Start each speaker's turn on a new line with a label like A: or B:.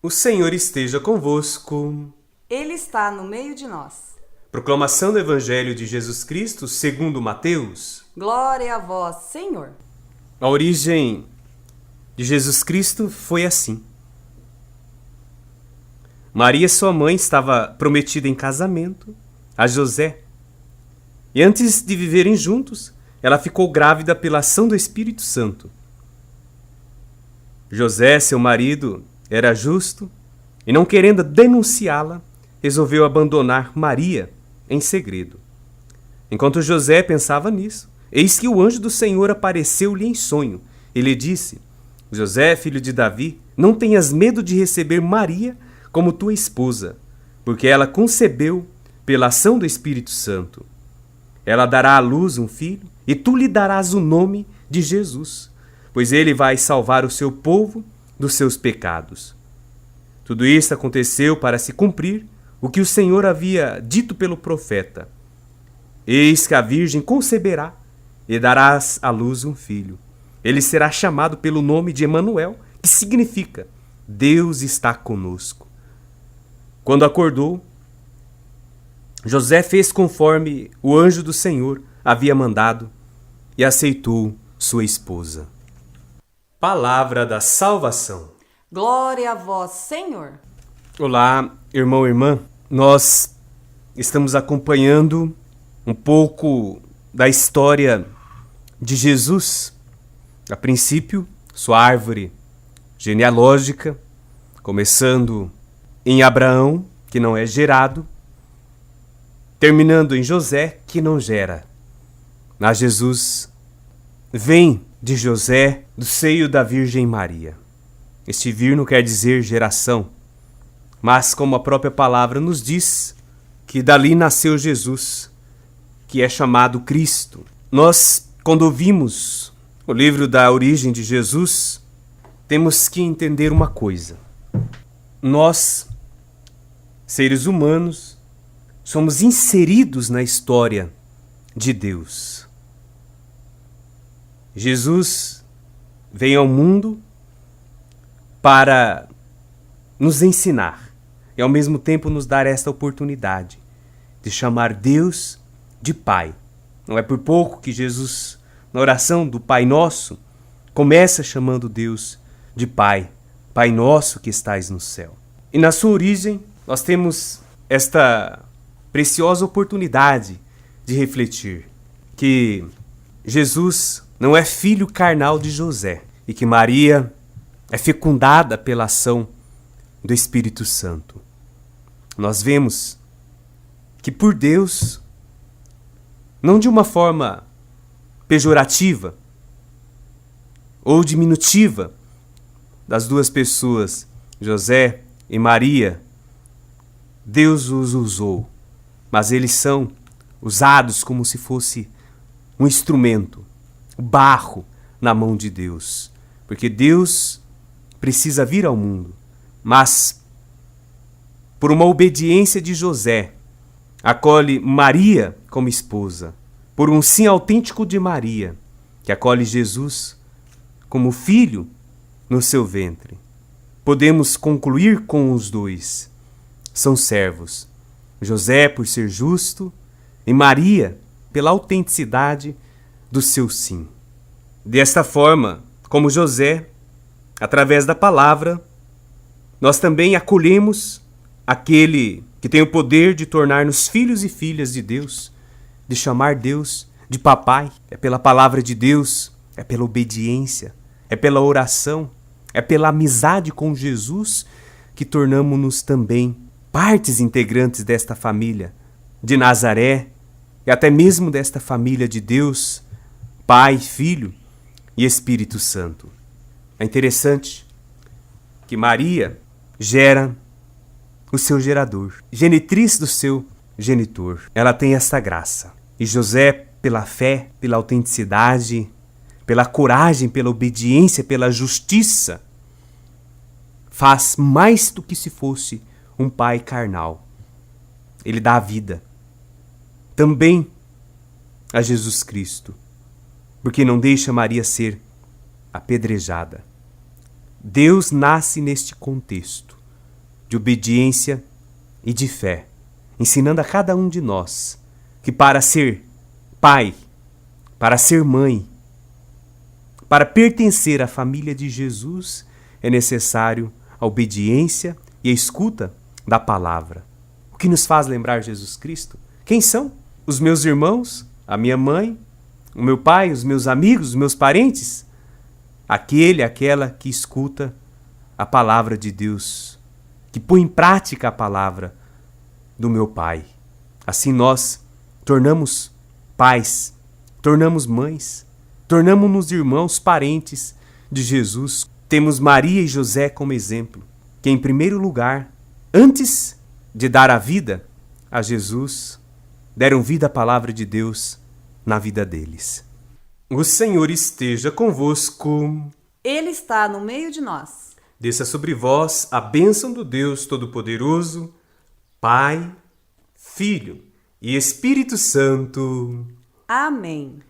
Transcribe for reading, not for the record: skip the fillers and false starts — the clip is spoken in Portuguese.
A: O Senhor esteja convosco.
B: Ele está no meio de nós.
A: Proclamação do Evangelho de Jesus Cristo segundo Mateus.
B: Glória a vós, Senhor.
A: A origem de Jesus Cristo foi assim. Maria, sua mãe, estava prometida em casamento a José. E antes de viverem juntos, ela ficou grávida pela ação do Espírito Santo. José, seu marido, era justo e, não querendo denunciá-la, resolveu abandonar Maria em segredo. Enquanto José pensava nisso, eis que o anjo do Senhor apareceu-lhe em sonho. Ele disse: José, filho de Davi, não tenhas medo de receber Maria como tua esposa, porque ela concebeu pela ação do Espírito Santo. Ela dará à luz um filho, e tu lhe darás o nome de Jesus, pois ele vai salvar o seu povo dos seus pecados. Tudo isso aconteceu para se cumprir o que o Senhor havia dito pelo profeta: Eis que a virgem conceberá e darás à luz um filho. Ele será chamado pelo nome de Emanuel, que significa Deus está conosco. Quando acordou, José fez conforme o anjo do Senhor havia mandado e aceitou sua esposa. Palavra da salvação.
B: Glória a vós, Senhor.
A: Olá, irmão e irmã. Nós estamos acompanhando um pouco da história de Jesus. A princípio, sua árvore genealógica, começando em Abraão, que não é gerado, terminando em José, que não gera. Mas Jesus vem de José, do seio da Virgem Maria. Este vir não quer dizer geração, mas como a própria palavra nos diz, que dali nasceu Jesus, que é chamado Cristo. Nós, quando ouvimos o livro da origem de Jesus, temos que entender uma coisa. Nós, seres humanos, somos inseridos na história de Deus. Jesus veio ao mundo para nos ensinar e ao mesmo tempo nos dar esta oportunidade de chamar Deus de Pai. Não é por pouco que Jesus, na oração do Pai Nosso, começa chamando Deus de Pai, Pai Nosso que estais no céu. E na sua origem nós temos esta preciosa oportunidade de refletir que Jesus não é filho carnal de José e que Maria é fecundada pela ação do Espírito Santo. Nós vemos que por Deus, não de uma forma pejorativa ou diminutiva das duas pessoas, José e Maria, Deus os usou, mas eles são usados como se fosse um instrumento, barro na mão de Deus. Porque Deus precisa vir ao mundo, mas por uma obediência de José, acolhe Maria como esposa, por um sim autêntico de Maria, que acolhe Jesus como filho no seu ventre. Podemos concluir com os dois. São servos. José por ser justo e Maria pela autenticidade do seu sim. Desta forma, como José, através da palavra, nós também acolhemos aquele que tem o poder de tornar-nos filhos e filhas de Deus, de chamar Deus de papai. É pela palavra de Deus, é pela obediência, é pela oração, é pela amizade com Jesus que tornamo-nos também partes integrantes desta família de Nazaré e até mesmo desta família de Deus, Pai, Filho e Espírito Santo. É interessante que Maria gera o seu gerador, genitriz do seu genitor. Ela tem essa graça. E José, pela fé, pela autenticidade, pela coragem, pela obediência, pela justiça, faz mais do que se fosse um pai carnal. Ele dá a vida também a Jesus Cristo, porque não deixa Maria ser apedrejada. Deus nasce neste contexto, de obediência e de fé, ensinando a cada um de nós que para ser pai, para ser mãe, para pertencer à família de Jesus, é necessário a obediência e a escuta da palavra. O que nos faz lembrar Jesus Cristo? Quem são? Os meus irmãos, a minha mãe, o meu pai, os meus amigos, os meus parentes? Aquela que escuta a palavra de Deus, que põe em prática a palavra do meu Pai. Assim nós tornamos pais, tornamos mães, tornamos-nos irmãos, parentes de Jesus. Temos Maria e José como exemplo, que em primeiro lugar, antes de dar a vida a Jesus, deram vida à palavra de Deus na vida deles. O Senhor esteja convosco.
B: Ele está no meio de nós.
A: Desça sobre vós a bênção do Deus Todo-Poderoso, Pai, Filho e Espírito Santo.
B: Amém.